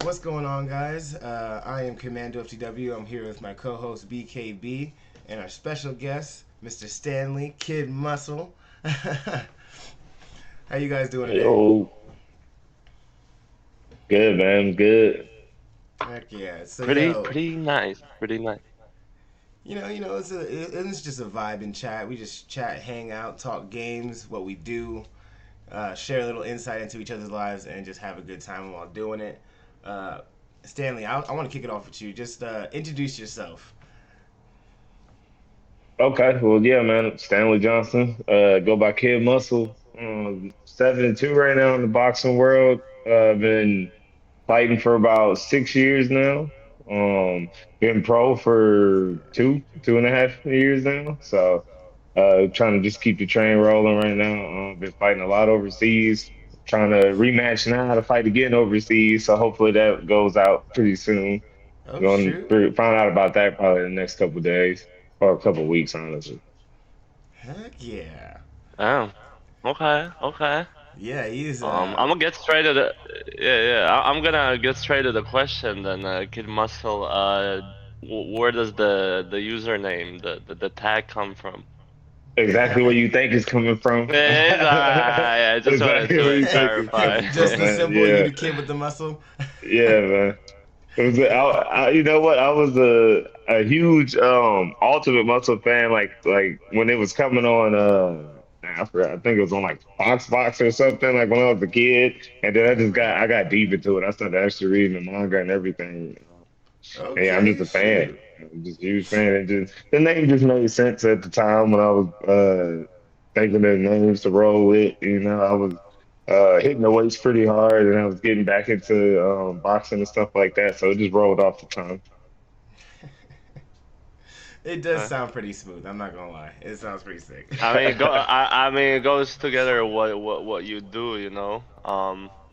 What's going on, guys? I am Commando FTW. I'm here with my co-host BKB and our special guest, Mr. Stanley, Kid Muscle. How you guys doing today? Yo, good man, good. Heck yeah! So Pretty, yo, pretty nice. Pretty nice. it's just a vibe and chat. We just chat, hang out, talk games, what we do, share a little insight into each other's lives, and just have a good time while doing it. Uh, Stanley, I want to kick it off with you. Just introduce yourself. Okay, well, yeah, man, Stanley Johnson. Go by Kid Muscle. 7-2 right now in the boxing world. Been fighting for about 6 years now. Been pro for two and a half years now. So, trying to just keep the train rolling right now. Been fighting a lot overseas. Trying to rematch now to fight again overseas. So hopefully that goes out pretty soon. Oh Going shoot! to find out about that probably in the next couple of days or a couple of weeks, honestly. Heck yeah! Oh, okay, okay. Yeah, he's I'm gonna get straight to the I'm gonna get straight to the question then. Kid Muscle. Where does the username, the tag come from? Exactly where you think it's coming from. Yeah, I just wanted Exactly where to you think it's clarify. coming just from, the man. symbol. You Yeah, the kid with the muscle. yeah, man. You know what? I was a huge Ultimate Muscle fan. Like when it was coming on. I forgot. I think it was on like Fox or something. Like when I was a kid, and then I got deep into it. I started actually reading the manga and everything. Yeah, I'm just Okay, a fan. shoot. I'm just a huge fan. And just the name just made sense at the time when I was thinking of names to roll with. You know, I was hitting the weights pretty hard, and I was getting back into boxing and stuff like that. So it just rolled off the tongue. It does sound pretty smooth. I'm not gonna lie. It sounds pretty sick. I mean, it goes together what you do, you know.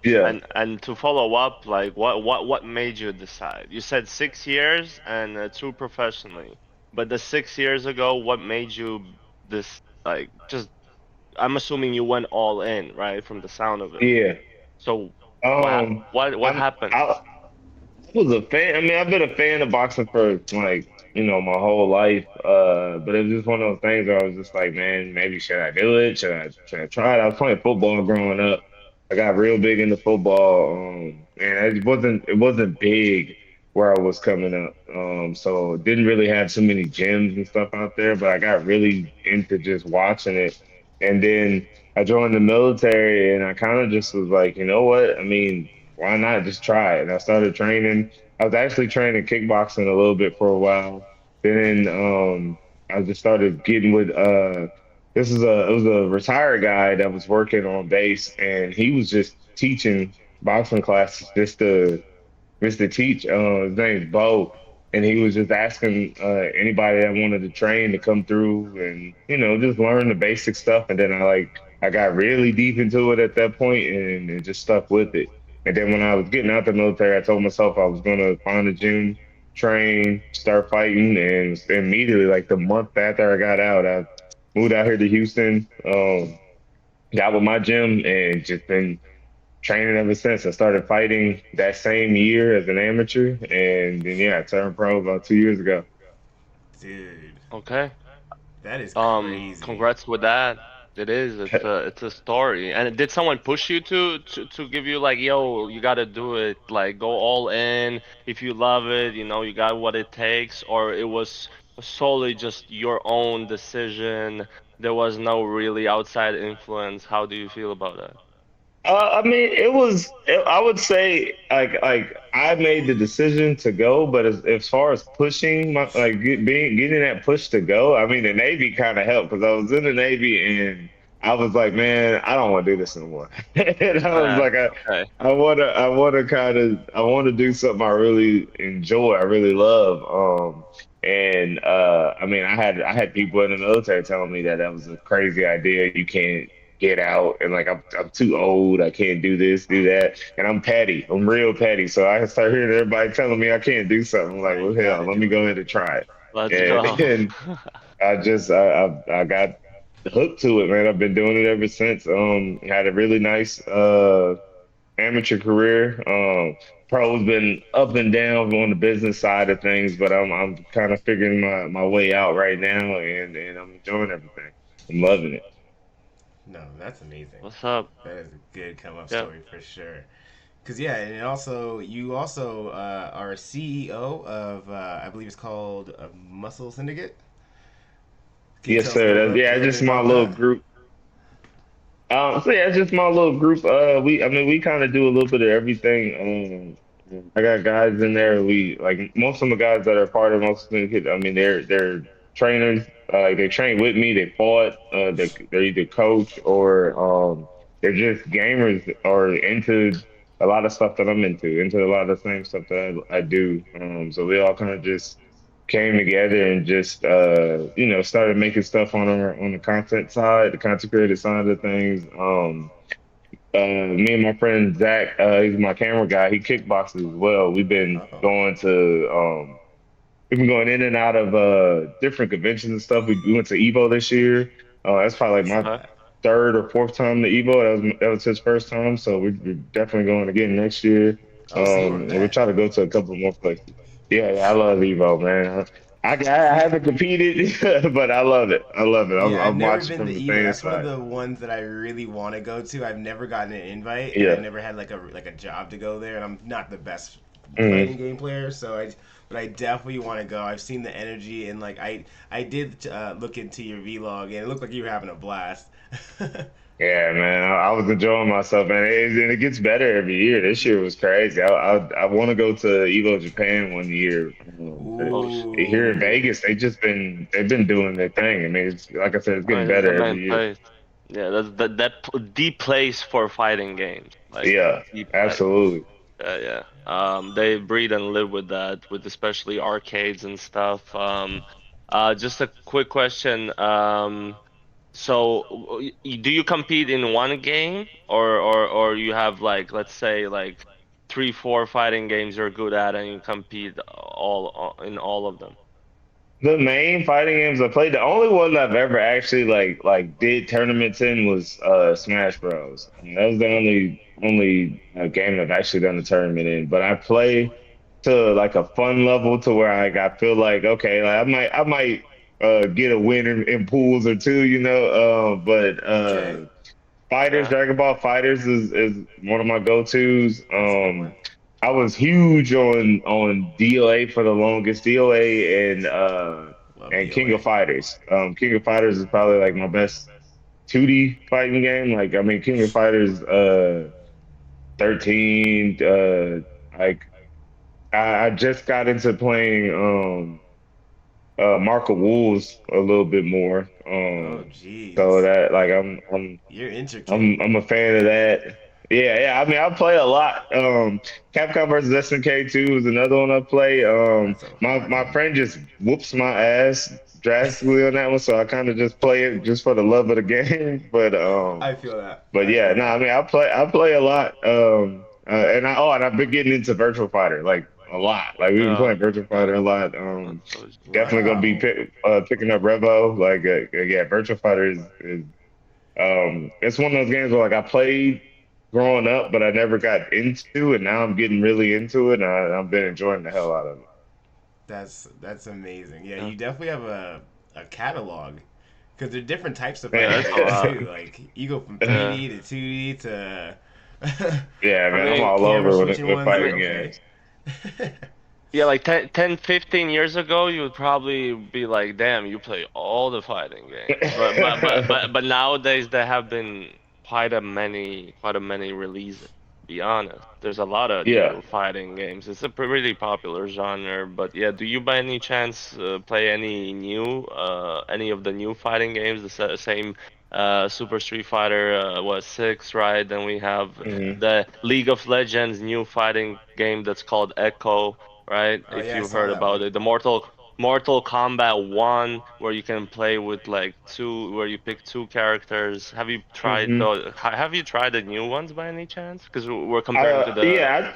Yeah. And to follow up, like what made you decide? You said 6 years and two professionally, but the 6 years ago, what made you this like just? I'm assuming you went all in, right, from the sound of it. Yeah. So Um, what happened? I was a fan. I mean, I've been a fan of boxing for like, my whole life. But it was just one of those things where I was just like, man, maybe should I do it? Should I try it? I was playing football growing up. I got real big into football. And it wasn't big where I was coming up. So didn't really have too many gyms and stuff out there, but I got really into just watching it. And then I joined the military and I kind of just was like, you know what? I mean, why not just try it? And I started training. I was actually training kickboxing a little bit for a while. Then I just started getting with it was a retired guy that was working on base and he was just teaching boxing classes just to teach. His name's Bo. And he was just asking anybody that wanted to train to come through and, just learn the basic stuff. And then I got really deep into it at that point and just stuck with it. And then when I was getting out the military, I told myself I was gonna find a gym, train, start fighting, and immediately, like the month after I got out, I moved out here to Houston, got with my gym, and just been training ever since. I started fighting that same year as an amateur, and then yeah, I turned pro about 2 years ago. Dude, Okay. that is crazy. Congrats with that. It is. It's a story. And did someone push you to give you like, yo, you gotta do it, like go all in. If you love it, you got what it takes, or it was solely just your own decision. There was no really outside influence. How do you feel about that? I mean, I would say like I made the decision to go, but as far as pushing getting that push to go, I mean, the Navy kind of helped because I was in the Navy and I was like, man, I don't want to do this anymore. And I was like, Okay. I want to do something I really enjoy, I really love. And I mean, I had people in the military telling me that that was a crazy idea. You can't get out and like I'm too old. I can't do this, do that. And I'm petty. I'm real petty. So I start hearing everybody telling me I can't do something. I'm like, Right, well, you hell, gotta let me do go it. ahead and try Let's it. go. And I got hooked to it, man. I've been doing it ever since. Had a really nice amateur career. Pro's been up and down on the business side of things, but I'm kind of figuring my way out right now, and I'm enjoying everything. I'm loving it. No, that's amazing. What's up? That is a good come up Yeah. story for sure. Cause yeah, and also you also are a CEO of I believe it's called Muscle Syndicate. Can you Yes, tell us a sir. little, Yeah, little just bit my about little that? group. So yeah, it's just my little group. I mean, we kind of do a little bit of everything. I got guys in there. We like most of the guys that are part of most of the kids. I mean, they're trainers. Like they train with me. They fought. They're either coach or they're just gamers or into a lot of stuff that I'm into a lot of the same stuff that I do. So we all kind of just came together and just started making stuff on the content side, the content creator side of things. Me and my friend Zach, he's my camera guy. He kickboxes as well. Oh, We've been going in and out of different conventions and stuff. We went to Evo this year. That's probably I like saw my Okay. that. third or fourth time to Evo. That was his first time, so we're definitely going again next year. Oh, see more of And we'll that. try to go to a couple more places. Yeah, yeah, I love Evo, man. I haven't competed, but I love it. I love it. I'm, Yeah, I've I'm never watching been to from the Evo. fan That's one of side. the ones that I really want to go to. I've never gotten an invite, and I've Yeah. never had like a job to go there. And I'm not the best hmm fighting game player, but I definitely want to go. I've seen the energy, and like I did look into your vlog, and it looked like you were having a blast. Yeah, man, I was enjoying myself, man. And it gets better every year. This year was crazy. I want to go to Evo Japan one year. Oh, Here in Ooh, Vegas, they've been doing their thing. I mean, it's like I said, it's I getting mean, it's the better main every year. place. Yeah, that's the place for fighting games. Like Yeah, the place. absolutely. Yeah. They breed and live with that, with especially arcades and stuff. Just a quick question. So do you compete in one game, or you have like, let's say, like three, four fighting games you're good at, and you compete in all of them? The main fighting games I played, the only one I've ever actually like did tournaments in was Smash Bros. And that was the only game I've actually done a tournament in. But I play to like a fun level to where I feel like okay, like I might get a win in pools or two, but okay, Fighters, Yeah. Dragon Ball Fighters is one of my go-tos. that's a good one. I was huge on DOA for the longest, DOA Love and King DOA. of Fighters. King of Fighters is probably like my best 2D fighting game. Like I mean, King of Fighters 13. Like I just got into playing Mark of Wolves a little bit more. Oh, So jeez, that like I'm you're intricate. I'm I'm a fan of that. Yeah, yeah. I mean, I play a lot. Capcom versus SNK 2 is another one I play. That's a My fun. friend just whoops my ass drastically on that one, so I kind of just play it just for the love of the game. I feel that. But I yeah, feel no, I that. mean, and I play a lot. And I've been getting into Virtual Fighter like a lot. Like we've been Yeah. playing Virtual Fighter a lot. So Definitely gonna be Wow. picking up Revo. Like yeah, Virtual Fighter is it's one of those games where like I played growing up, but I never got into, and now I'm getting really into it, and I've been enjoying the hell out of it. That's amazing. Yeah, yeah, you definitely have a catalog because there are different types of yeah, fighting it's a games lot. too. Like you go from Yeah. 3D to 2D to Yeah, I man, I'm mean, all camera over switching with ones. I Like mean, fighting okay. games. yeah, like 10, 15 years ago, you would probably be like, "Damn, you play all the fighting games." But nowadays there have been quite a many releases. To be honest, there's a lot of Yeah. new fighting games. It's a pretty popular genre. But yeah, do you by any chance play any of the new fighting games? The same Super Street Fighter was 6, right? Then we have hmm the League of Legends new fighting game that's called Echo, right? Oh If yeah, I you've saw heard that about one. it, the Mortal Kombat 1, where you can play with like two, where you pick two characters. hmm Have you tried the new ones by any chance? Because we're comparing to the. Yeah,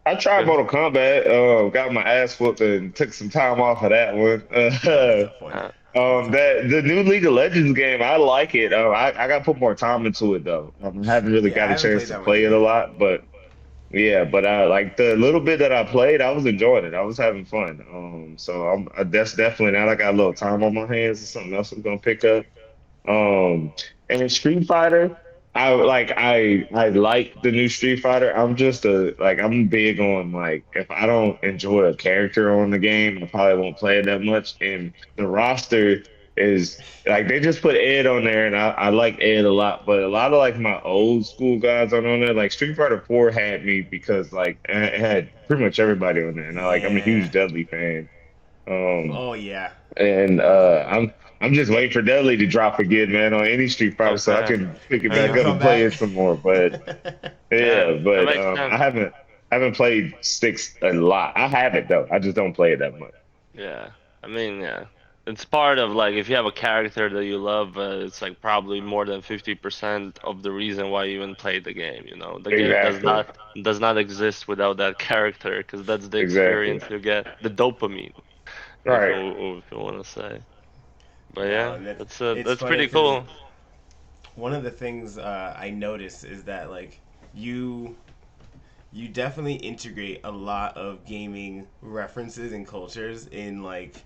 I tried Good. Mortal Kombat. Got my ass whooped and took some time off of that one. Oh, that's a tough one. That's a tough one. That the new League of Legends game, I like it. I got to put more time into it though. I haven't really Yeah, I got a haven't chance played to that one play it a either. lot, but. Yeah, but I like the little bit that I played, I was enjoying it. I was having fun. So that's definitely now that I got a little time on my hands. It's something else I'm gonna pick up. Um, and in Street Fighter, I like the new Street Fighter. I'm just a like I'm big on like if I don't enjoy a character on the game, I probably won't play it that much. And the roster is like they just put Ed on there, and I like Ed a lot. But a lot of like my old school guys aren't on there. Like Street Fighter 4 had me because like it had pretty much everybody on there, and I'm a Yeah. huge Dudley fan. Um, Oh yeah. and I'm just waiting for Dudley to drop again, man, on any Street Fighter, so I Okay. can pick it So you back can up Uh-huh. come and play back. it some more. But Yeah, yeah, that but makes sense. I haven't played Sticks a lot. I have it though. I just don't play it that much. Yeah. I mean, yeah. It's part of like if you have a character that you love, it's like probably more than 50% of the reason why you even play the game, you know. The game Exactly. does not exist without that character because that's the Exactly. experience you get, the dopamine, Right. if you want to say. But No, yeah, and it's that's funny pretty because cool. one of the things I noticed is that like you you definitely integrate a lot of gaming references and cultures in like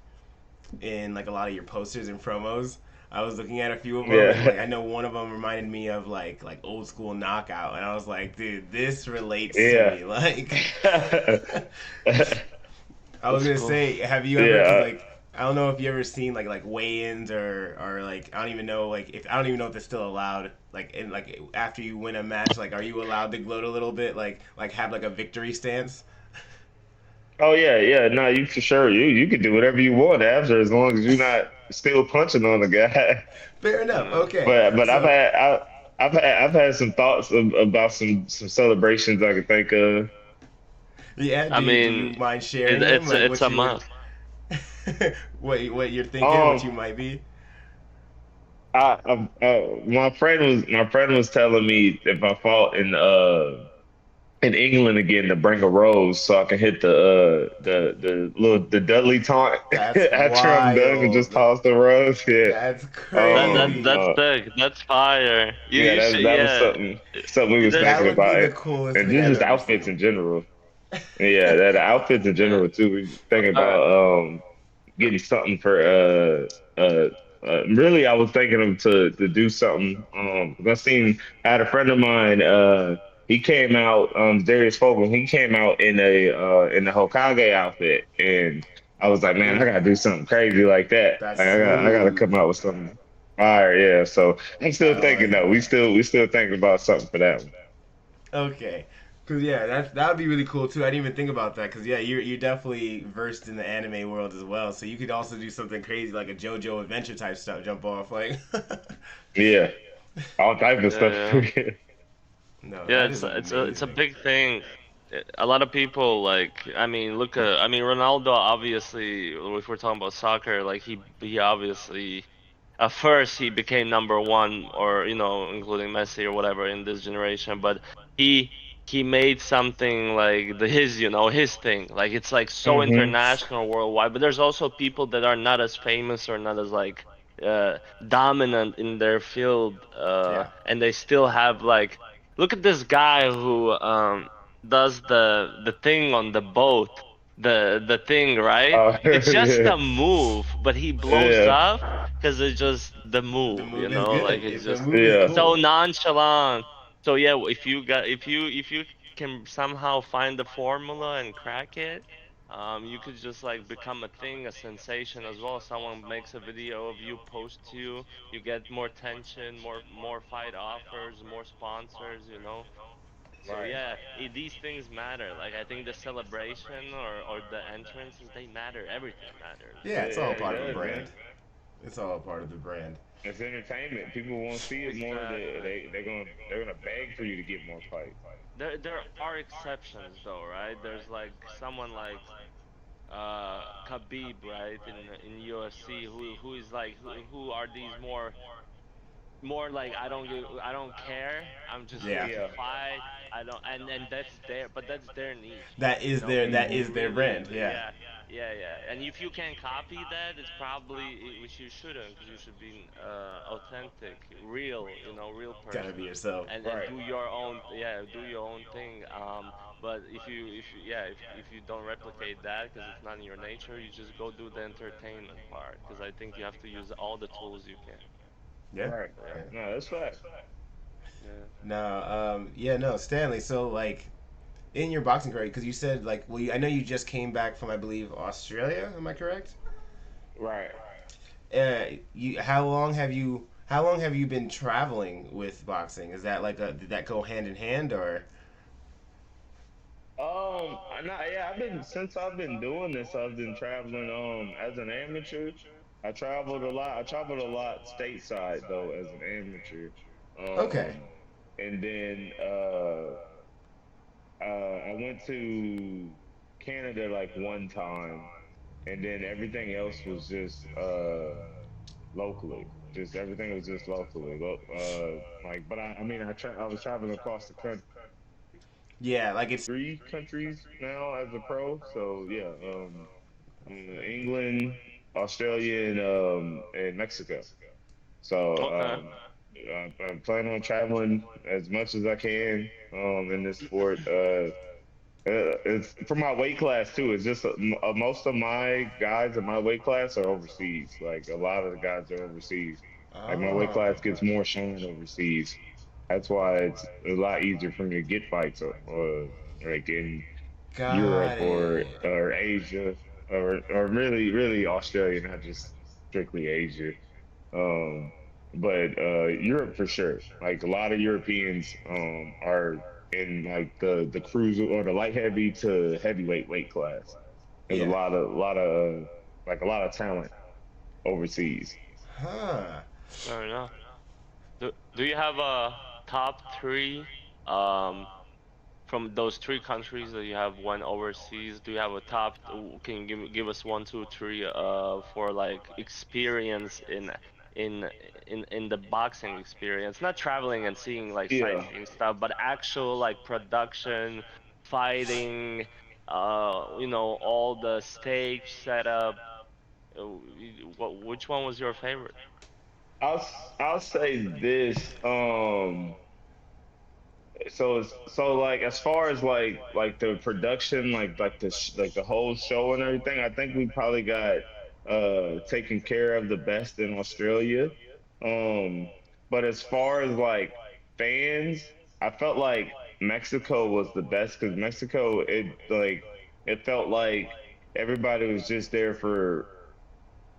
a lot of your posters and promos. I was looking at a few of them, and Yeah. like I know one of them reminded me of like old school Knockout, and I was like, dude, this relates to Yeah. me. Like, I was That's gonna cool. say, have you ever? Because Yeah. like I don't know if you ever seen like weigh-ins or like I don't even know like if I don't even know if it's still allowed. Like in like after you win a match, like are you allowed to gloat a little bit? Like have like a victory stance? Oh yeah, yeah. No, you for sure. You can do whatever you want after, as long as you're not still punching on the guy. Fair enough. Yeah. Okay, But so I've had some thoughts about some celebrations I could think of. yeah, I do you mean, mind sharing them? Like it's what a you would, must. what you're thinking, what Um, you might be. my friend was telling me if I fought in England again to bring a rose so I can hit the Dudley taunt That's after I'm done and just wild. toss the rose. Yeah. That's That crazy. that's sick. That's fire. Yeah, You should that was yeah. something we was There's That thinking would be about the it. coolest And thing I've just ever outfits seen. in general. Yeah, that outfits in yeah. general too. We thinking Uh, about getting something for really I was thinking of to do something. 'Cause I had a friend of mine, he came out, Darius Fogel, he came out in the Hokage outfit, and I was like, man, I mm, gotta do something crazy like that. That's Like, I gotta smooth. come out with something fire, yeah. So I'm still I thinking like though. that. We still thinking about something for that one. Okay. Cause yeah, that would be really cool too. I didn't even think about that. Cause yeah, you're definitely versed in the anime world as well. So you could also do something crazy like a JoJo Adventure type stuff. Jump off like. Yeah, all type of yeah, stuff. yeah. No, Yeah, that is it's a amazing. big thing. A lot of people like I mean look at I mean Ronaldo obviously if we're talking about soccer like he obviously at first he became number one or you know including Messi or whatever in this generation but he he made something like his you know his thing like it's like so Hmm. international worldwide but there's also people that are not as famous or not as like uh dominant in their field Yeah. and they still have like look at this guy who does the thing on the boat the thing right it's just Yeah, a move but he blows yeah, up because it's just the The move, you move is know, like good. it's If the just move is yeah. so cool. nonchalant. So yeah, if you can somehow find the formula and crack it, you could just like become a thing, a sensation as well. Someone makes a video of you, posts you, you get more attention, more fight offers, more sponsors, you know. So Right. yeah, these things matter. Like I think the celebration or the entrances, they matter. Everything matters. Yeah, it's all Yeah, it part of the does, man. brand. It's all part of the brand. It's entertainment. People want to see it more. Exactly. They're gonna beg for you to get more fights. There are exceptions though, right? There's like someone like Khabib, right, in UFC who is like who are these more like I don't care. I'm just here Yeah. to Yeah. fight. I don't and that's their but that's their niche. That You is know, their people brand. really Yeah. yeah. yeah. And if you can copy that, it's probably which you shouldn't, because you should be authentic, real, real Gotta be person, yourself. and Right. do your own, yeah, do your own thing. But yeah, if you don't replicate that because it's not in your nature, you just go do the entertainment part. Because I think you have to use all the tools you can. Yeah. Right. Yeah, Yeah. No, that's fact. yeah. No. Yeah. No. Stanley. So like, in your boxing career, because you said like, well, I know you just came back from, I believe, Australia. Am I correct? Right. How long have you been traveling with boxing? Is that like did that go hand in hand or? I not, yeah, I've been doing this, I've been traveling as an amateur. I traveled a lot. I traveled a lot stateside though as an amateur. Okay. Um and then I went to Canada like one time, and then everything else was just locally. Just everything was just locally. Like, but I mean, I was traveling across the country, Yeah, like it's 3 countries now as a pro. So yeah, England, Australia, and Mexico. So Okay. I'm planning on traveling as much as I can in this sport. It's for my weight class too. It's just most of my guys in my weight class are overseas. Like a lot of the guys are overseas. Like my weight oh, class gets more shine overseas. That's why it's a lot easier for me to get fights, like in Europe got it. or Asia or really Australia, not just strictly Asia. Um, but Europe for sure. Like a lot of Europeans are in like the cruiser or the light heavy to heavyweight weight class. There's Yeah. like a lot of talent overseas. Huh. Fair enough. Do you have a top three um from those three countries that you have went overseas? Do you have a top? Can you give us one, two, three for like experience in in the boxing experience, not traveling and seeing like Yeah. sightseeing stuff, but actual like production, fighting, all the stage setup. Which one was your favorite? I'll say this. So like as far as like the production, like the whole show and everything, I think we probably got taken care of the best in Australia. Um, but as far as like fans, I felt like Mexico was the best because Mexico, it felt like everybody was just there for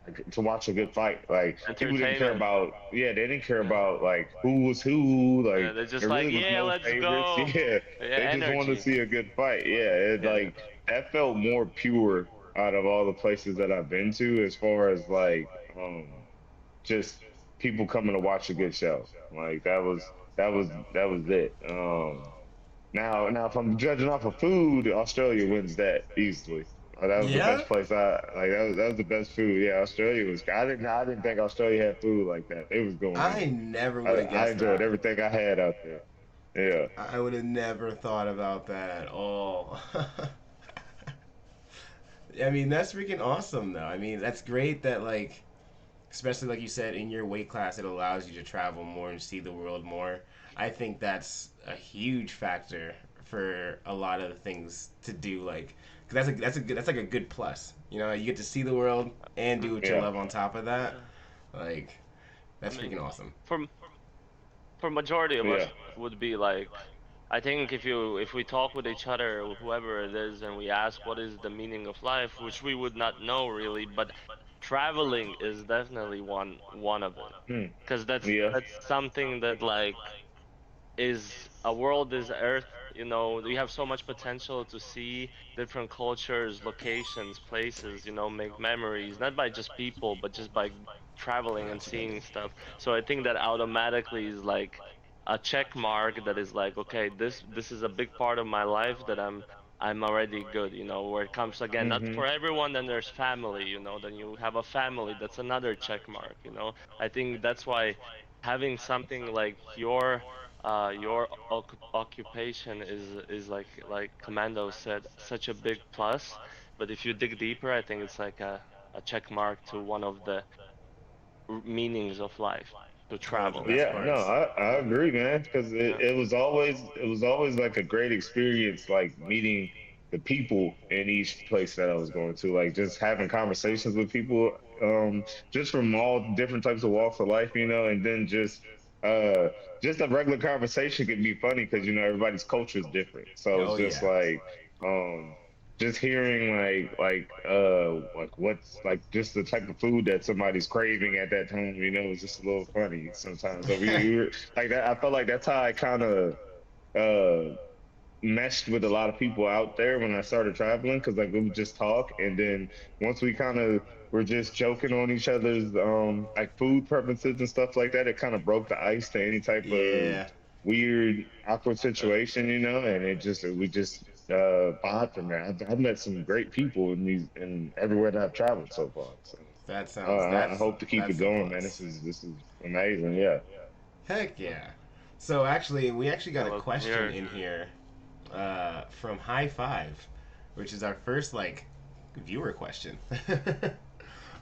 like, to watch a good fight. Like people didn't care Entertainment. about, yeah, they didn't care Yeah. about like who was who. Yeah, Like they're just there like, really was yeah, no let's favorites. go. Yeah, Yeah, they just wanted to energy. see a good fight. Yeah, it Yeah. like that felt more pure out of all the places that I've been to, as far as like just people coming to watch a good show. Like that was it. Now if I'm judging off of food, Australia wins that easily. That was the Yeah. best place that was the best food. Yeah, Australia was. I didn't think Australia had food like that. It was going I in. never would have I guessed enjoyed that. everything I had out there. Yeah. I would have never thought about that at all. I mean, that's freaking awesome, though. I mean, that's great that, like, especially like you said, in your weight class, it allows you to travel more and see the world more. I think that's a huge factor for a lot of the things to do. Like, cause that's like a good plus. You know, you get to see the world and do what you Yeah. love on top of that. Yeah. Like, I that's mean, freaking awesome. for majority of us Yeah. would be like, I think if we talk with each other, whoever it is, and we ask what is the meaning of life, which we would not know really, but traveling is definitely one of it, Hmm. because Yeah. that's something that like is a world is Earth. We have so much potential to see different cultures, locations, places, make memories, not by just people, but just by traveling and seeing Absolutely. stuff. So I think that automatically is like a check mark that is like, okay, this is a big part of my life that I'm already good, where it comes again, not Hmm. for everyone, then there's family, then you have a family, that's another check mark, I think that's why having something like your occupation is like Commando said, such a big plus. But if you dig deeper, I think it's like a check mark to one of the meanings of life, to One of the travel. best Yeah, no, parts. I agree, man, because Yeah. it was always like a great experience, like meeting the people in each place that I was going to, like just having conversations with people, just from all different types of walks of life, and then uh, just a regular conversation can be funny because everybody's culture is different, so it's Oh just yeah. like, just hearing like what's like just the type of food that somebody's craving at that time, is just a little funny sometimes. So we were like that. I felt like that's how I kind of uh meshed with a lot of people out there when I started traveling, because like we would just talk, and then once we kind of were just joking on each other's like food preferences and stuff like that, it kind of broke the ice to any type of Yeah. weird awkward situation, and we just bond from there. I've met some great people in everywhere that I've traveled so far. So That sounds I hope to keep it that's the going, man. plus. This is amazing. Yeah. Heck yeah. So actually, we actually I got a love to question hear. in here from High Five, which is our first like viewer question.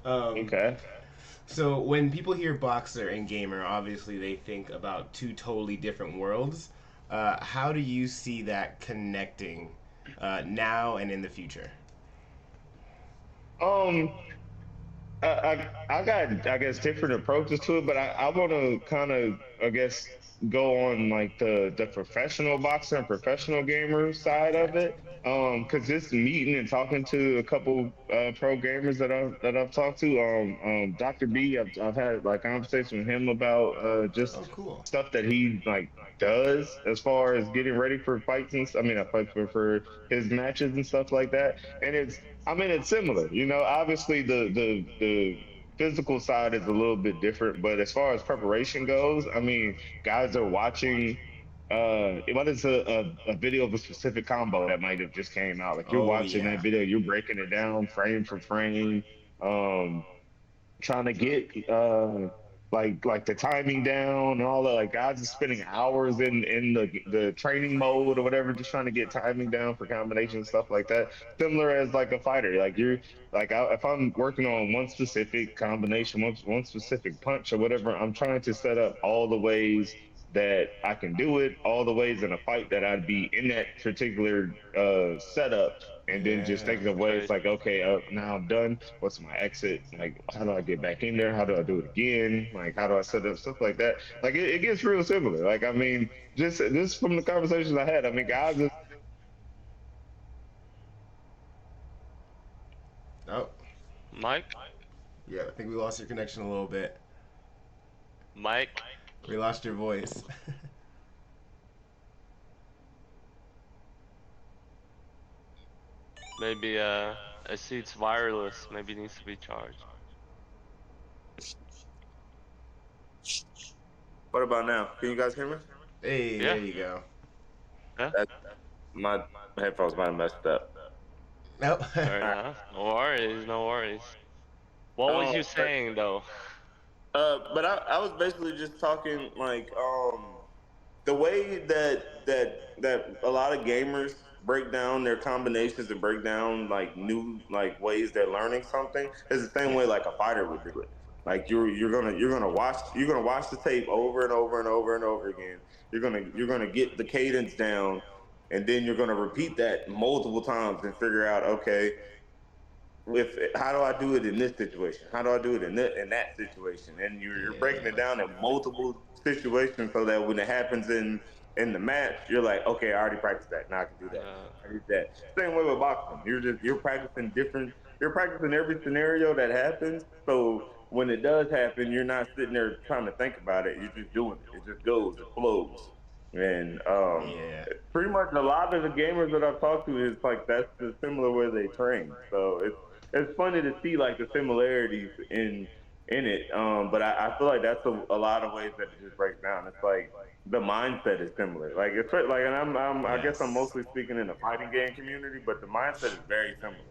um, Okay. so when people hear boxer and gamer, obviously they think about two totally different worlds. How do you see that connecting now and in the future? Um. I got, I guess, different approaches to it, but I want to kind of, I guess, go on like the professional boxer and professional gamer side Okay. of it. Because just meeting and talking to a couple pro gamers that I've talked to, Dr. B, I've had like conversation with him about Oh, just cool. stuff that he like does as far as getting ready for fights and I mean, I fight for his matches and stuff like that, and it's similar. Obviously the physical side is a little bit different, but as far as preparation goes, I mean, guys are watching. What is a video of a specific combo that might have just came out? Like you're Oh watching that yeah. video, you're breaking it down frame for frame. Um, Trying to get like the timing down and all that. Like guys are spending hours in the training mode or whatever, just trying to get timing down for combinations stuff like that. Similar as like a fighter, like you're like if I'm working on one specific combination, one specific punch or whatever, I'm trying to set up all the ways that I can do it, all the ways in a fight that I'd be in that particular setup, and then just Yeah. taking away. It's like, Crazy. okay, now I'm done. What's my exit? Like, how do I get back in there? How do I do it again? Like, how do I set up stuff like that? Like, it gets real similar. Like, I mean, just from the conversations I had, I mean, guys are Oh, Mike? yeah. I think we lost your connection a little bit. Mike? We lost your voice. Maybe I see it's wireless. Maybe it needs to be charged. What about now? Can you guys hear me? Hey, there Yeah. you go. Yeah. That my headphones might have messed up. Nope. Fair All right. enough. No worries. No worries. What was you But saying though? I was basically just talking like the way that a lot of gamers break down their combinations and break down like new like ways they're learning something is the same way like a fighter would do it. Like you're gonna watch the tape over and over and over and over again. You're gonna get the cadence down, and then you're gonna repeat that multiple times and figure out, okay, if how do I do it in this situation? How do I do it in that situation? And you're breaking it Yeah. down in multiple situations so that when it happens in the match, you're like, okay, I already practiced that. Now I can do that. Uh, I did that. Same way with boxing. You're practicing different. You're practicing every scenario that happens. So when it does happen, you're not sitting there trying to think about it. You're just doing it. It just goes. It flows. And Yeah. pretty much a lot of the gamers that I've talked to is like that's the similar way they train. So it's funny to see like the similarities in it. But I feel like that's a lot of ways that it just breaks down. It's like the mindset is similar. Like it's like, and I guess I'm Yes. mostly speaking in the fighting game community, but the mindset is very similar.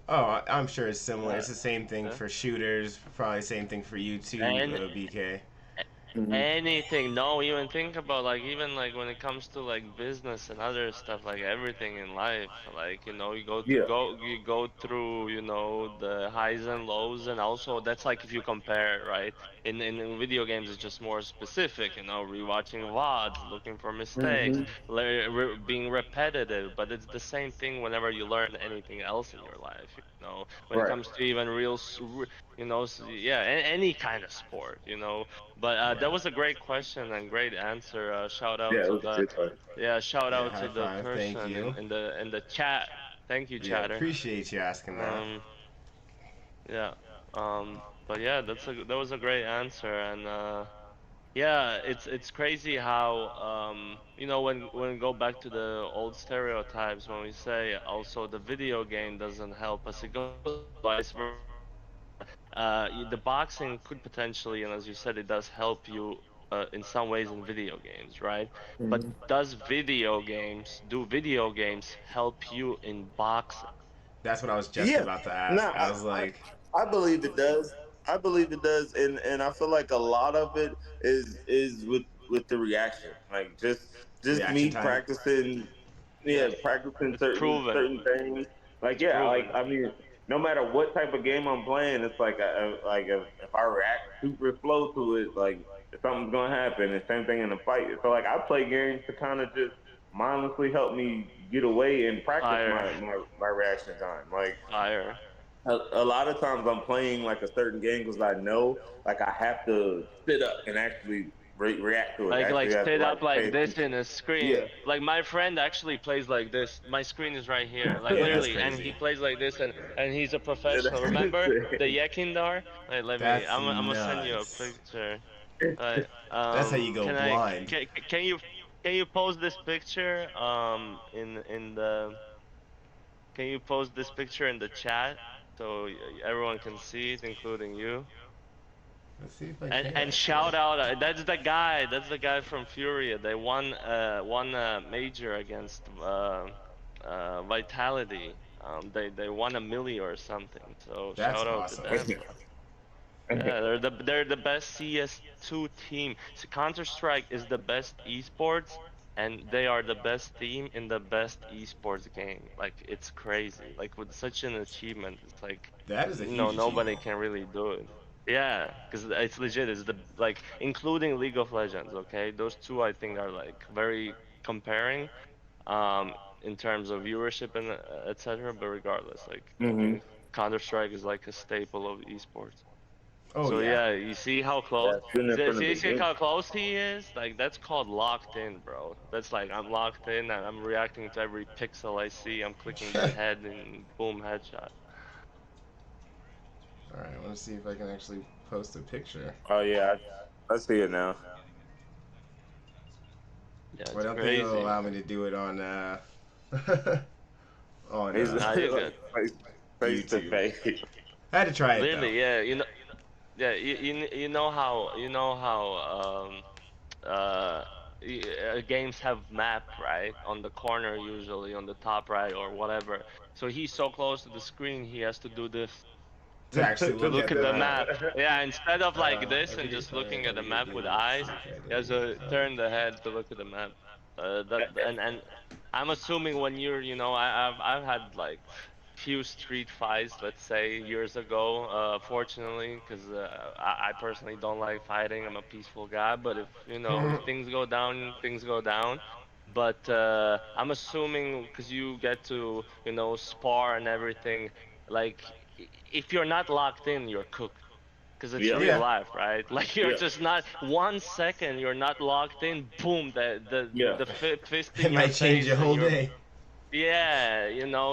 Oh, I'm sure it's similar. uh, It's the same thing yeah. for shooters. Probably same thing for you too, And BK. Mhm. anything. No, even think about like even like when it comes to like business and other stuff, like everything in life. Like, Yeah. you go through, the highs and lows, and also that's like if you compare, right? In video games, it's just more specific, rewatching VODs, looking for mistakes, Hmm. being repetitive. But it's the same thing whenever you learn anything else in your life. When it Right. comes to even yeah, any kind of sport. But that Right. was a great question and great answer. Shout out Yeah, it to was a the good question. Yeah, shout Yeah, out high to the five. Thank person you. in the chat. Thank you, Yeah, chatter. appreciate you asking that. Um, yeah. But yeah, that was a great answer, and yeah, it's crazy how when we go back to the old stereotypes, when we say also the video game doesn't help us, it goes vice versa. The boxing could potentially, and as you said, it does help you in some ways in video games, right? But Hmm. do video games help you in boxing? That's what I was just Yeah. about to No, ask. I was like, I believe it does. I believe it does, and I feel like a lot of it is with the reaction, like just reaction me time. practicing, yeah, Yes, practicing it's proven. certain things. Like It's yeah, like proven. I mean, no matter what type of game I'm playing, it's like like if I react super slow to it, like something's gonna happen. And same thing in a fight. So like I play games to kind of just mindlessly help me get away and practice Fire, my reaction time. Like fire. a lot of times I'm playing like a certain game because I know like I have to sit up and actually react to it. Like Actually, have to sit like up pay like this attention. in a Yeah. screen. Like my friend actually plays like this. My screen is right here, like Yeah, that's literally, and he crazy. plays like this, and he's a Yeah, professional. that's Remember the insane. Yekindar? Like, let me. That's I'm gonna send you a nuts. picture. That's how you go blind. Can you post this picture in the can you post this picture in the chat so everyone can see it, including you? Let's see if I And can and actually. shout out, that's the guy from Furia. They won a major against Vitality. They won a milli or something. So That's shout out to awesome. them, bro. Yeah, they're the best CS2 team. So Counter-Strike is the best esports, and they are the best team in the best esports game. Like, it's crazy. Like, with such an achievement, it's like, That is a huge nobody achievement. can really do it. Yeah, because it's legit. It's the like including League of Legends. Okay, those two I think are like very comparing, in terms of viewership and etc. But regardless, like I Hmm. think Counter-Strike is like a staple of esports. Oh So yeah. yeah, you see how close. Yeah, sitting in front of the See game. how close he is? Like that's called locked in, bro. That's like I'm locked in and I'm reacting to every pixel I see. I'm clicking the All head and boom, headshot. right, I want to see if I can actually post a picture. Oh yeah, I see it now. Yeah, Well, I it's don't think it'll crazy. allow me to do it on on He's Nah, you're good. face face to YouTube. face. I had to try it though. Literally, yeah. Yeah. You know how uh games have map, right, on the corner usually on the top right or whatever. So he's so close to the screen, he has to do this To actually to look look at at the the map. map. Yeah, instead of like this and Every just player, looking at the every map with game, eyes, secret he has identity to code. turn the head to look at the map. And I'm assuming when you're, I've had like few street fights, let's say years ago, fortunately, because I personally don't like fighting. I'm a peaceful guy, but if things go down, things go down. But I'm assuming because you get to, spar and everything, like if you're not locked in, you're cooked. Because it's Yeah, real Yeah, life, right? Like you're yeah, just not 1 second, you're not locked in. Boom, yeah. the fist it in your might change your face, and whole you're day. yeah,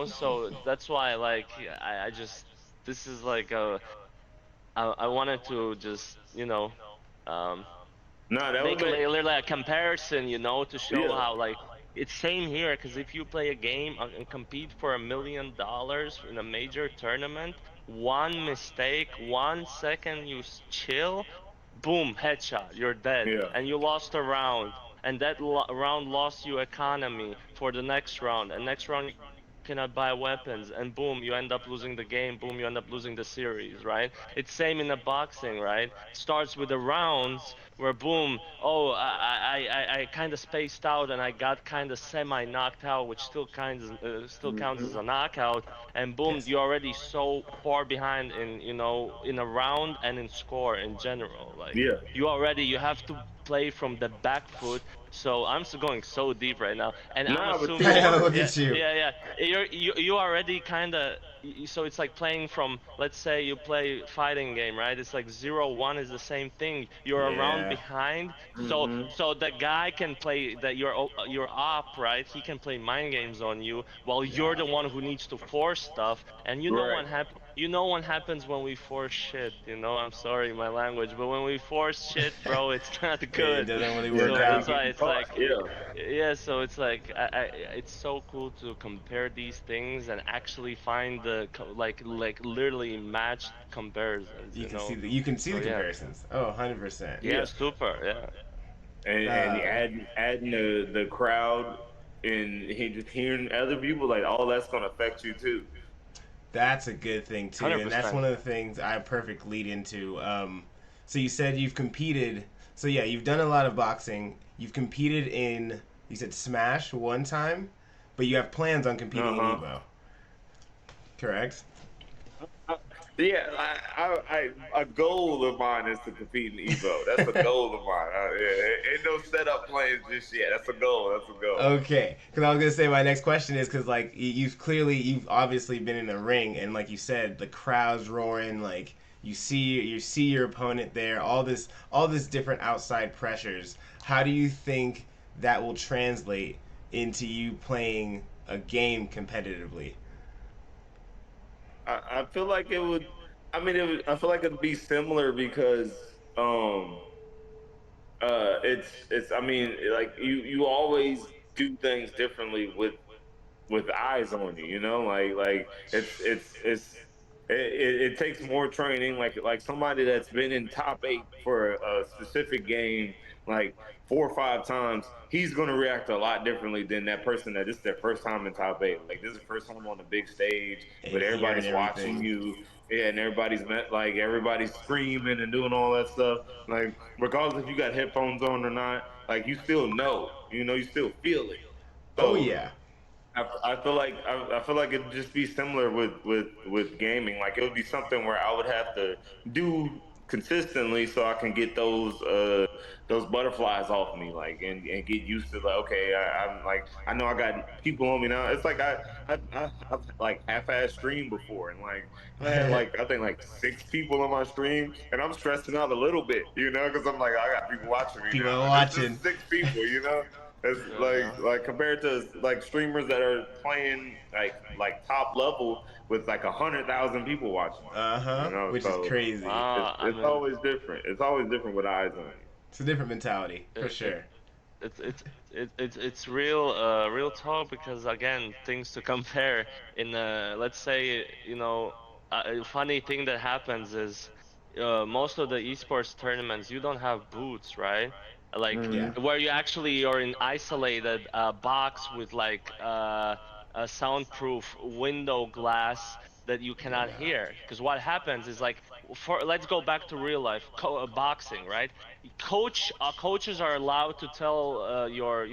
so that's why like I just this is like I wanted to just um No, that would make make literally a comparison, to show yeah, how like it's same here. Because if you play a game and compete for $1 million in a major tournament, one mistake, 1 second you chill, boom, headshot, you're dead, yeah. and you lost a round. And that round lost you economy for the next round, and next round you cannot buy weapons, and boom, you end up losing the game. Boom, you end up losing the series, right? It's same in the boxing, right? Starts with the rounds where boom, oh, I kind of spaced out and I got kind of semi knocked out, which still counts as a knockout, and boom, Yes. you're already so far behind in in a round and in score in general. Like Yeah. you have to play from the back foot. So I'm still going so deep right now, and I'm Nah, but assuming you are. Look yeah, at you. yeah, yeah. You already kind of, so it's like playing from, let's say you play fighting game, right? It's like 0-1 is the same thing. You're a round Yeah. behind, so Hmm. the guy can play that you're up, right? He can play mind games on you while you're Yeah. the one who needs to force stuff. And Right. you know what happens when we force shit. I'm sorry my language, but when we force shit, bro, it's not It good. doesn't really Yeah. work So Now you that's out. why getting it's caught. like, Yeah. yeah, so it's like it's so cool to compare these things and actually find like literally matched comparisons, You can see the So yeah, comparisons. Oh, 100%. yeah, Yeah. super, yeah. And Uh, adding the crowd and just hearing other people, like all that's gonna affect you too. that's a good thing too, and that's 100%. one of the things I perfect lead into. So you said you've competed. So yeah, you've done a lot of boxing. You've competed in. You said Smash one time, but you have plans on Uh competing in huh. Evo. Correct. Yeah, a goal of mine is to compete in Evo. That's a goal of mine. Yeah, ain't no setup plans just yet. That's a goal. That's a goal. Okay, because I was gonna say my next question is because like you've obviously been in a ring and like you said the crowd's roaring, like you see your opponent there, all this different outside pressures. How do you think that will translate into you playing a game competitively? I feel like it would. I mean, I feel like it'd be similar because um it's. I mean, like you always do things differently with eyes on you. Like it takes more training. Like somebody that's been in top eight for a specific game like 4 or 5 times, he's gonna react a lot differently than that person that this is their first time in top eight. Like this is the first time on the big stage, And but hearing everybody's watching everything. you. Yeah, and everybody's screaming and doing all that stuff. Like regardless if you got headphones on or not, like you still know. You still feel it. Oh So yeah. I feel like it'd just be similar with gaming. Like it would be something where I would have to do consistently so I can get those butterflies off me, like and get used to like okay, I'm like I know I got people on me now. It's like I've like half-ass streamed before, and like I had like I think like 6 people on my stream, and I'm stressing out a little bit, because I'm like I got people watching me People now, are and it's just watching. 6 people. It's Yeah. like compared to like streamers that are playing like top level with like 100,000 people watching Uh huh. them. Which is So crazy. I it's mean, always different. It's always different with eyes on It's a different mentality for it, it, sure. it's real talk, because again, things to compare in let's say, a funny thing that happens is most of the esports tournaments, you don't have booths, right? Like Yeah. you. where you actually are in isolated box with like a soundproof window glass that you cannot Yeah. hear. Because what happens is like, for let's go back to real life boxing, right? Coaches are allowed to tell your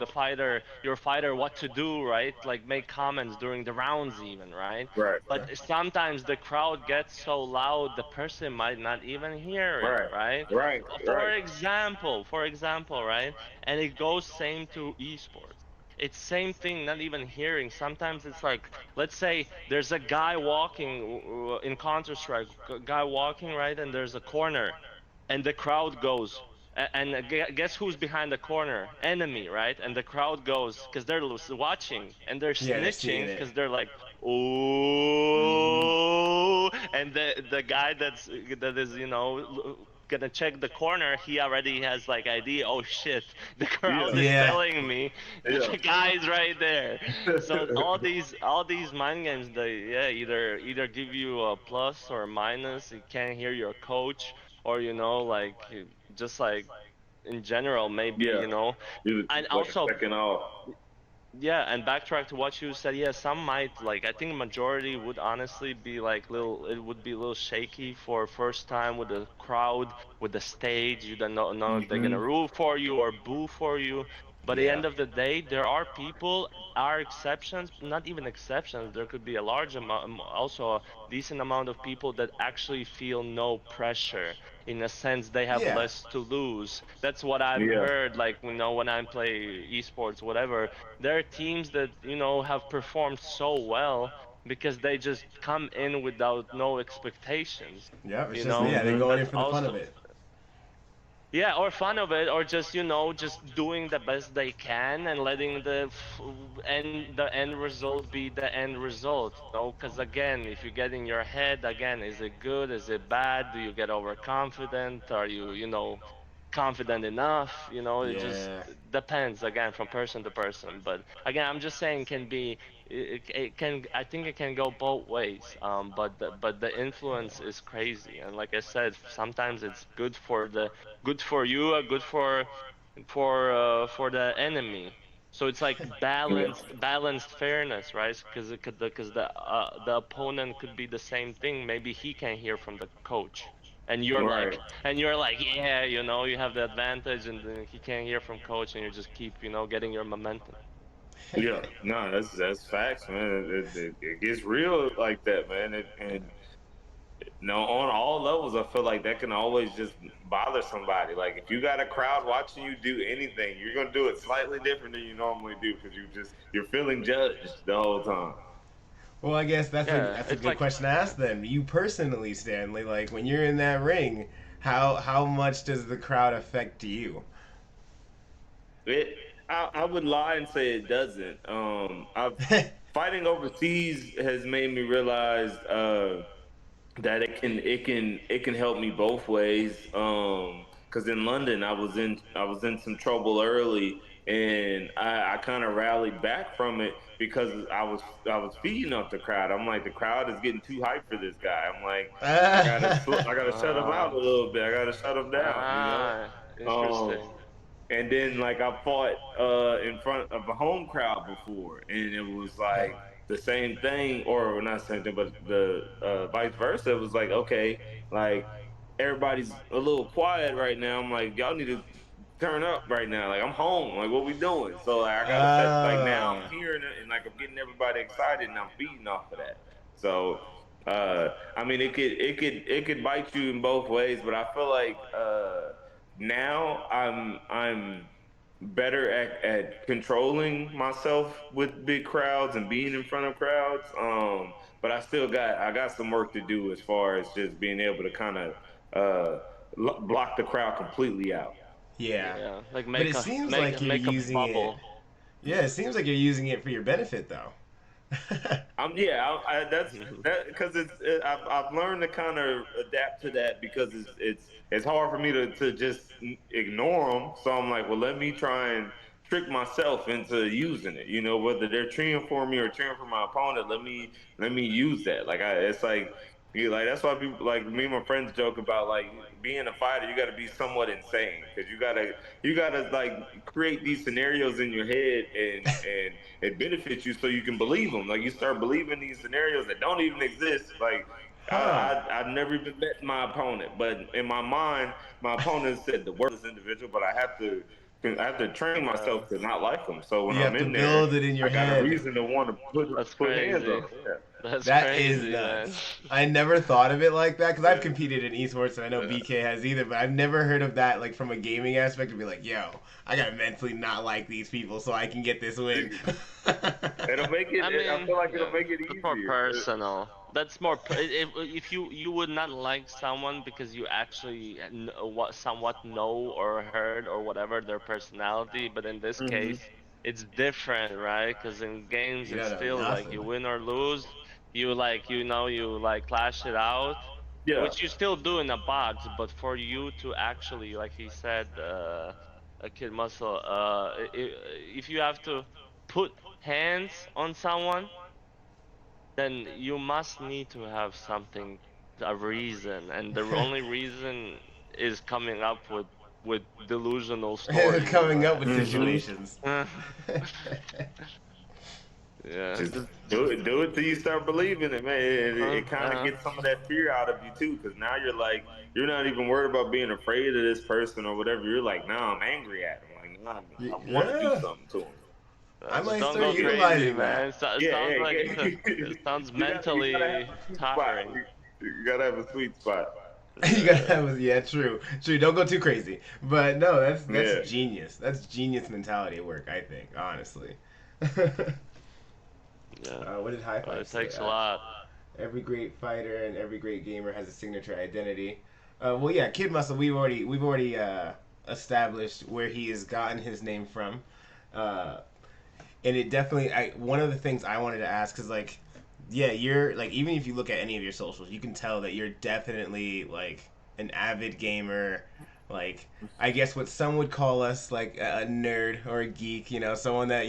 fighter what to do, right? Like make comments during the rounds even, right? Right, But sometimes the crowd gets so loud the person might not even hear it, right, right? right, right. For example, right? And it goes same to esports. It's same thing, not even hearing. Sometimes it's like, let's say there's a guy walking in Counter-Strike, guy walking, right? And there's a corner, and the crowd goes, and guess who's behind the corner? Enemy, right? And the crowd goes because they're watching, and they're Yeah, they're seeing snitching it. because they're like, Hmm. oh, and the guy that is gonna check the corner, he already has like idea. Oh shit, the crowd Yeah, is Yeah. telling me that yeah. the guy is right there. So all these mind games, they, yeah, either give you a plus or a minus. You can't hear your coach, or like just like in general, maybe Yeah. It was and like a also second off. Yeah, and backtrack to what you said. Yeah, some might like. I think majority would honestly be like little. It would be a little shaky for first time with the crowd, with the stage. You don't know if they're gonna Hmm. root for you or boo for you. But at the Yeah. end of the day, there are people, are exceptions, not even exceptions. There could be a large amount, also a decent amount of people that actually feel no pressure. In a sense, they have Yeah. less to lose. That's what I've Yeah. heard. Like, when I play esports, whatever, there are teams that, have performed so well because they just come in without no expectations. Yep. It's You just, know, yeah, they're Hmm. going in that's for the fun of also, it. yeah, or fun of it, or just, just doing the best they can and letting the end result be the end result. Because again, if you get in your head, again, is it good? Is it bad? Do you get overconfident? Are you, confident enough? It just Yeah. depends again from person to person. But again, I'm just saying, it can, I think it can go both ways. But the influence is crazy, and like I said, sometimes it's good for you, good for the enemy. So it's like Yeah. balanced fairness, right? Because the opponent could be the same thing. Maybe he can hear from the coach, and Right. you're like, yeah, you have the advantage, and then he can't hear from coach, and you just keep, getting your momentum. Yeah. No, that's facts, man. It gets real like that, man. And no, on all levels, I feel like that can always just bother somebody. Like if you got a crowd watching you do anything, you're gonna do it slightly different than you normally do because you're feeling judged the whole time. Well, I guess Yeah, that's a it's good like, question to ask then. You personally, Stanley, like when you're in that ring, how much does the crowd affect you? I would lie and say it doesn't. I've fighting overseas has made me realize that it can help me both ways. Because in London, I was in some trouble early, and I kind of rallied back from it because I was feeding up the crowd. I'm like, the crowd is getting too hyped for this guy. I'm like, I gotta shut him out uh, a little bit. I gotta shut him down. Um, interesting. and then like I fought in front of a home crowd before, and it was like the same thing, or not the same thing, but the vice versa. It was like, okay, like everybody's a little quiet right now. I'm like, y'all need to turn up right now. Like I'm home. Like what we doing? So like, I gotta set, like now I'm uh, hearing it and like I'm getting everybody excited and I'm feeding off of that. So I mean it could bite you in both ways, but I feel like now I'm better at controlling myself with big crowds and being in front of crowds. But I got some work to do as far as just being able to kind of uh block the crowd completely out. yeah. Yeah, like But it seems like you're make a using it. bubble. Yeah, it seems like you're using it for your benefit, though. Yeah, that's that because I've learned to kind of adapt to that because it's hard for me to just ignore them. So I'm like, well, let me try and trick myself into using it. Whether they're cheering for me or cheering for my opponent, let me use that. Like it's like. Like that's why people like me and my friends joke about like being a fighter. You got to be somewhat insane because you gotta like create these scenarios in your head and it benefits you so you can believe them. Like you start believing these scenarios that don't even exist. Like Huh. I've never even met my opponent, but in my mind, my opponent said the worst individual, but I have to train Yeah, myself to not like them. So when You I'm have to in there, build it in your I got a head. reason to want to that's put hands crazy. on them. Yeah. That's That is crazy, man. nuts. I never thought of it like that because I've Yeah. competed in esports and I know Yeah. BK has either, but I've never heard of that like from a gaming aspect to be like, yo, I gotta mentally not like these people so I can get this win. It'll make it. I I mean, feel like it'll yeah, make it that's more easier. personal. That's more if you would not like someone because you actually somewhat know or heard or whatever their personality, but in this Hmm. case, it's different, right? Because in games, You it's don't know still like nothing. you win or lose, you like clash it out, Yeah. which you still do in a box, but for you to actually, like he said, a kid muscle, if you have to put hands on someone, then you must need to have something, a reason, and the only reason is coming up with delusional stories, Coming up man. with Hmm. situations. Yeah. Just do it till you start believing it, man. It kind of Uh-huh. gets some of that fear out of you too, because now you're like, you're not even worried about being afraid of this person or whatever. You're like, nah, I'm angry at him. Like, nah, I want to do Yeah, something to him. I But might don't start go crazy, utilizing that. man. It Yeah, sounds like yeah. it sounds You gotta have mentally a sweet spot. tiring. You gotta have a sweet spot. You gotta Yeah. have, yeah, true, true. Don't go too crazy. But no, that's Yeah. genius. That's genius mentality at work. I think, honestly. Yeah. What did High But Five it say? takes a lot. Every great fighter and every great gamer has a signature identity. Well, yeah, Kid Muscle. We've already established where he has gotten his name from, uh, and it definitely. One of the things I wanted to ask is like, yeah, you're like, even if you look at any of your socials, you can tell that you're definitely like an avid gamer. Like, I guess what some would call us like a nerd or a geek. Someone that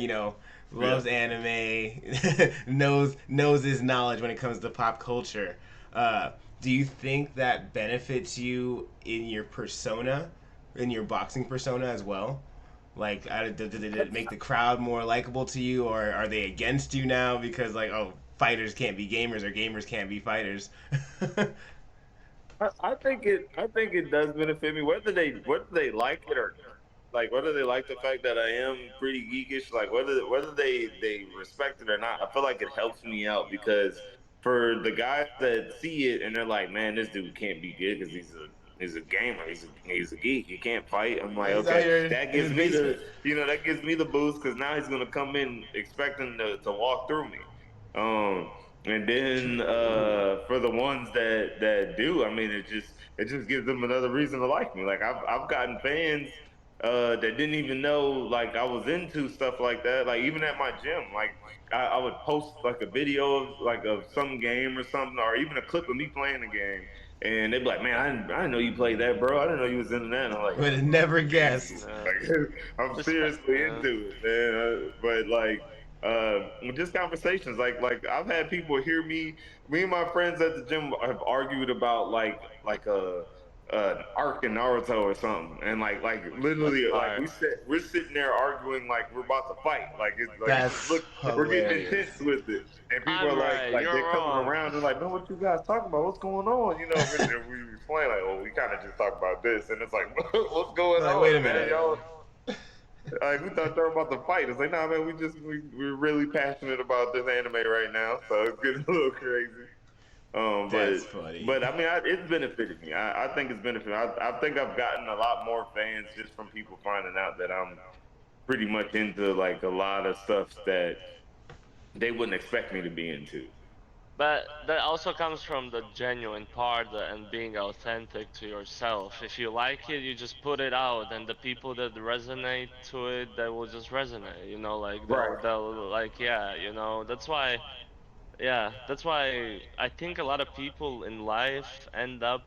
Yeah. loves anime, knows his knowledge when it comes to pop culture. Uh, do you think that benefits you in your persona, in your boxing persona as well? Like, did it make the crowd more likable to you, or are they against you now because like, oh, fighters can't be gamers or gamers can't be fighters? I think it does benefit me whether they like it or like whether they like the fact that I am pretty geekish, like whether they respect it or not. I feel like it helps me out because for the guys that see it and they're like, man, this dude can't be good because he's a gamer, he's a geek, he can't fight. I'm like, He's out okay, here that in gives his me basement. that gives me the boost because now he's gonna come in expecting to walk through me. Um, and then for the ones that do, I mean, it just gives them another reason to like me. Like I've gotten fans that didn't even know like I was into stuff like that. Like even at my gym, like I would post like a video of some game or something, or even a clip of me playing the game, and they'd be like, "Man, I didn't know you played that, bro. I didn't know you was into that." And I'm like, Would have never guessed. like I'm Respect. seriously into it, man. But like just conversations like I've had people hear me and my friends at the gym have argued about like a an arc in Naruto or something, and like That's literally like hard. we're sitting there arguing like we're about to fight, like it's like That's look, we're getting hilarious. intense with it, and people I'm are right. like You're they're coming wrong. around, they're like, no, what you guys talking about, what's going on, and we explain like, oh, we kind of just talk about this, and it's like what's going Like, wait a on, man, minute. y'all. Like we thought they were about to fight. It's like, nah, man, we're really passionate about this anime right now, so it's getting a little crazy. That's funny. But I mean, it's benefited me. I think it's benefited. I think I've gotten a lot more fans just from people finding out that I'm pretty much into like a lot of stuff that they wouldn't expect me to be into. But that also comes from the genuine part and being authentic to yourself. If you like it, you just put it out, and the people that resonate to it, they will just resonate. Like Right. they'll like, yeah. That's why. Yeah, that's why I think a lot of people in life end up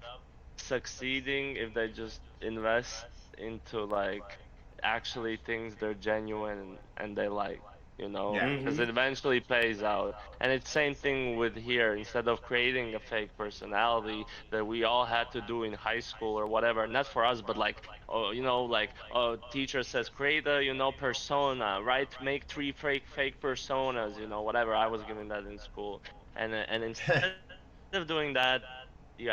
succeeding if they just invest into like actually things they're genuine and they like, Yeah. because Mm-hmm. it eventually pays out. And it's same thing with here. Instead of creating a fake personality that we all had to do in high school or whatever, not for us, but like, oh, like, teacher says create a, persona, right? Make three fake personas, whatever. I was given that in school, and instead of doing that, you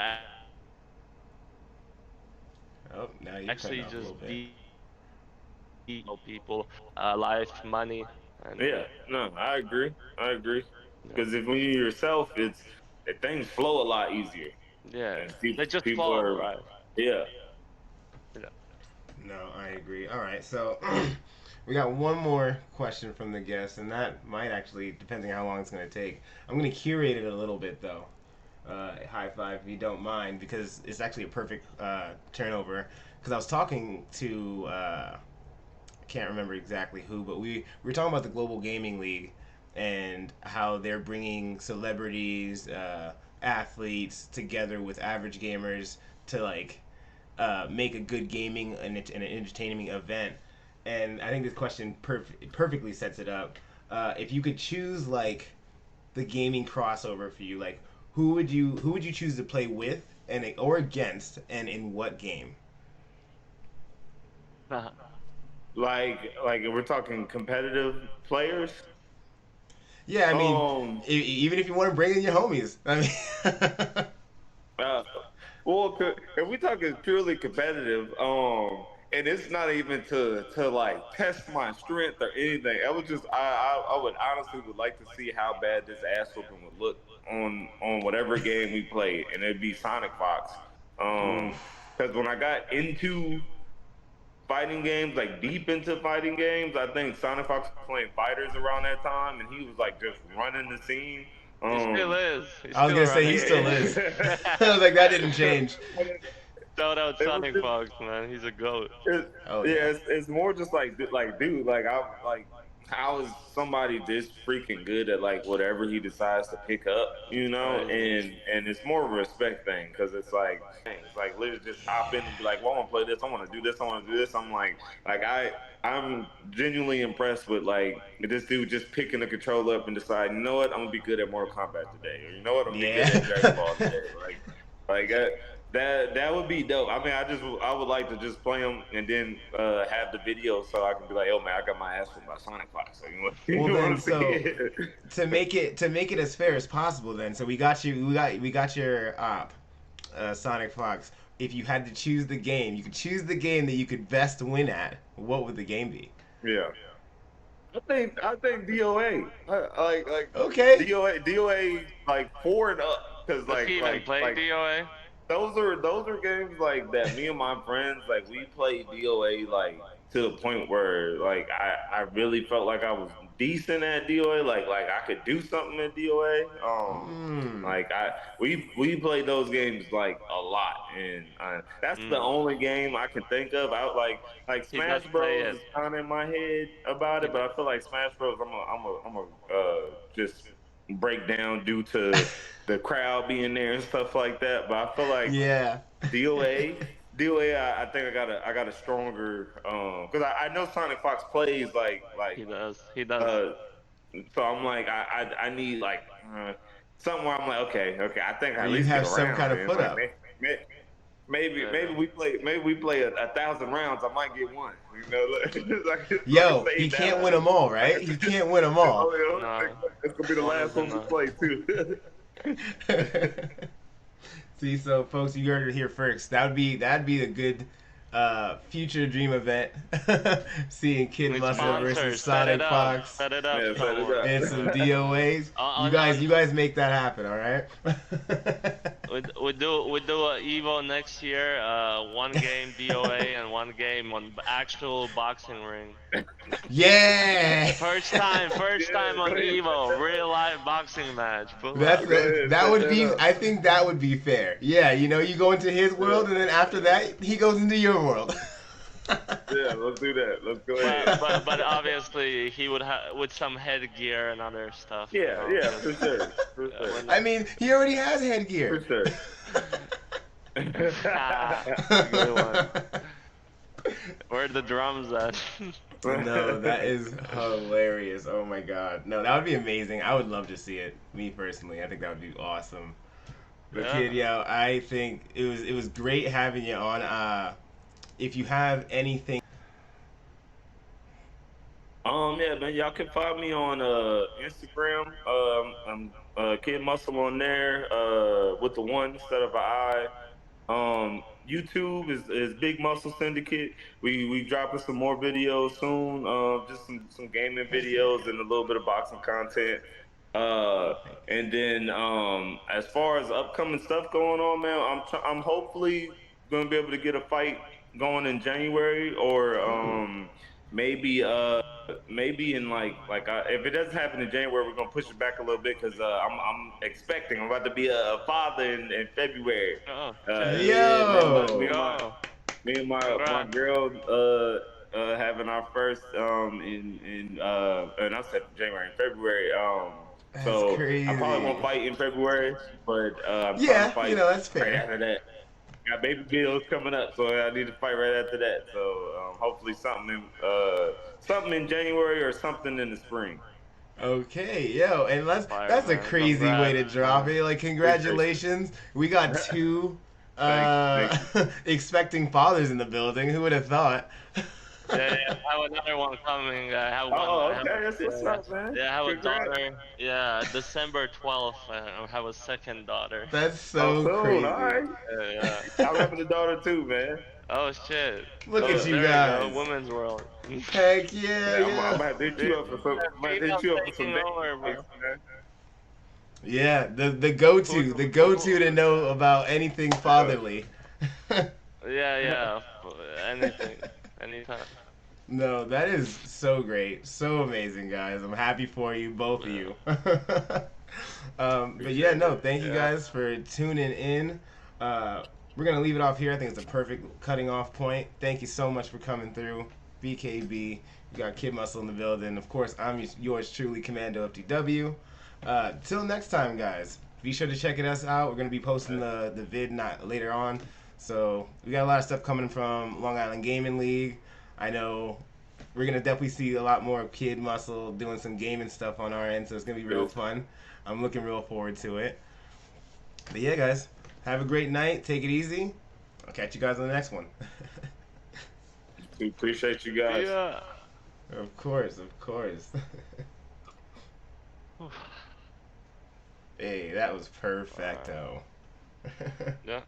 Oh, now you're cutting actually off a little just bit. people, life, money, and Yeah. No, I agree. I agree. yeah, Because if when you're yourself, things flow a lot easier, yeah, and they just people flow, are right? yeah. Yeah. No, I agree. All right, so we got one more question from the guest, and that might actually, depending on how long it's going to take. I'm going to curate it a little bit, though. High five, if you don't mind, because it's actually a perfect turnover. Because I was talking to, I can't remember exactly who, but we were talking about the Global Gaming League and how they're bringing celebrities, athletes together with average gamers to like make a good gaming and an entertaining event. And I think this question perfectly sets it up. If you could choose like the gaming crossover for you, like who would you choose to play with and or against, and in what game? Like we're talking competitive players. Yeah, I mean, even if you want to bring in your homies, I mean. Uh, well, if we talking purely competitive, and it's not even to like test my strength or anything. I would just, I would honestly would like to see how bad this ass whooping would look on whatever game we play, and it'd be Sonic Fox. Because when I got into fighting games, like deep into fighting games, I think Sonic Fox was playing fighters around that time, and he was like just running the scene. He still is. I was gonna say he still is. I was like, that didn't change. Shout out Sonic Fox, man. He's a goat. It's more just like dude, how is somebody this freaking good at like whatever he decides to pick up, you know? And it's more of a respect thing because it's like literally just hop in and be like, well, I want to play this, I want to do this, I want to do this. I'm like I'm genuinely impressed with like this dude just picking the controller up and deciding, you know what, I'm gonna be good at Mortal Kombat today, or you know what, I'm gonna be good at Dragon Ball today, that would be dope. I mean, I would like to just play them and then have the video so I can be like, oh man, I got my ass whooped by Sonic Fox. So to make it as fair as possible, then, so we got your Sonic Fox. If you had to choose the game, you could choose the game that you could best win at. What would the game be? Yeah. I think DOA. Okay. DOA like 4 and up, because like play DOA. Those are games like that. Me and my friends, like, we played DOA like to the point where like I really felt like I was decent at DOA. Like I could do something at DOA. Like we played those games like a lot, and that's the only game I can think of. Like Smash Bros is kind of in my head about it, but I feel like Smash Bros I'm a just break down due to the crowd being there and stuff like that. But I feel like DOA, I think I got a stronger because I know Sonic Fox plays like he does. So I'm like I need like something where I'm like okay, I think I at least have get some around, kind of man. foot Like, up. Maybe we play 1,000 rounds. I might get one. You know, yo, he can't win them all, right? He can't win them all. It's gonna be the last one to play too. See, so folks, you heard it here first. That'd be a good future dream event. Seeing KiD Muscle versus Sonic Fox. Set it up. And some DOAs. You guys make that happen, all right? We do a Evo next year. One game DOA and one game on actual boxing ring. Yeah. First time on Evo, real life boxing match. That would be. I think that would be fair. Yeah, you know, you go into his world, and then after that, he goes into your world. Yeah, let's do that. Let's go ahead. But obviously he would have with some headgear and other stuff. Yeah, you know? for sure. I mean, he already has headgear. For sure. Good one. Where are the drums at? No, that is hilarious. Oh my god. No, that would be amazing. I would love to see it. Me personally, I think that would be awesome. But KiD, yo, I think it was great having you on. If you have anything. Yeah, man, y'all can find me on Instagram. I'm KiD Muscle on there with the 1 instead of an I. YouTube is Big Muscle Syndicate. We dropping some more videos soon. Just some gaming videos and a little bit of boxing content. And then as far as upcoming stuff going on, man, I'm hopefully gonna be able to get a fight going in January, or maybe in like if it doesn't happen in January, we're gonna push it back a little bit because I'm about to be a father in February. Me and my girl having our first and I said January and February. So crazy. I probably won't fight in February, but I'm yeah, to fight that's fair. right after that. Got baby bills coming up, so I need to fight right after that. So hopefully something in January or something in the spring. Okay, yo, and that's a crazy way to drop it. Like, congratulations, we got 2 Thanks. expecting fathers in the building. Who would have thought? Yeah, yeah, I have another one coming. I have one. Oh, okay, that's what's up, man. Yeah, I have a Congrats. daughter. Yeah, December 12th. I have a second daughter. That's Oh, so soon. All crazy. right. Yeah. I remember the daughter too, man. Oh shit. Look at you There you go. guys. Women's world. Heck yeah, Yeah, I'm yeah. gonna have to hit you up for some. I'm gonna have to hit you up for some Taking over, dates, bro. man. Yeah, the go-to to know about anything fatherly. Yeah, yeah. Anything. Anytime. No, that is so great. So amazing, guys. I'm happy for you, both of you. But yeah, no, thank you guys for tuning in. We're going to leave it off here. I think it's a perfect cutting off point. Thank you so much for coming through. BKB, you got Kid Muscle in the building. Of course, I'm yours truly, Commando FTW. Till next time, guys. Be sure to check us out. We're going to be posting the vid not later on. So we got a lot of stuff coming from Long Island Gaming League. I know we're going to definitely see a lot more of Kid Muscle doing some gaming stuff on our end, so it's going to be real fun. I'm looking real forward to it. But yeah, guys, have a great night. Take it easy. I'll catch you guys on the next one. We appreciate you guys. Yeah. Of course, of course. Hey, that was perfecto. Yeah.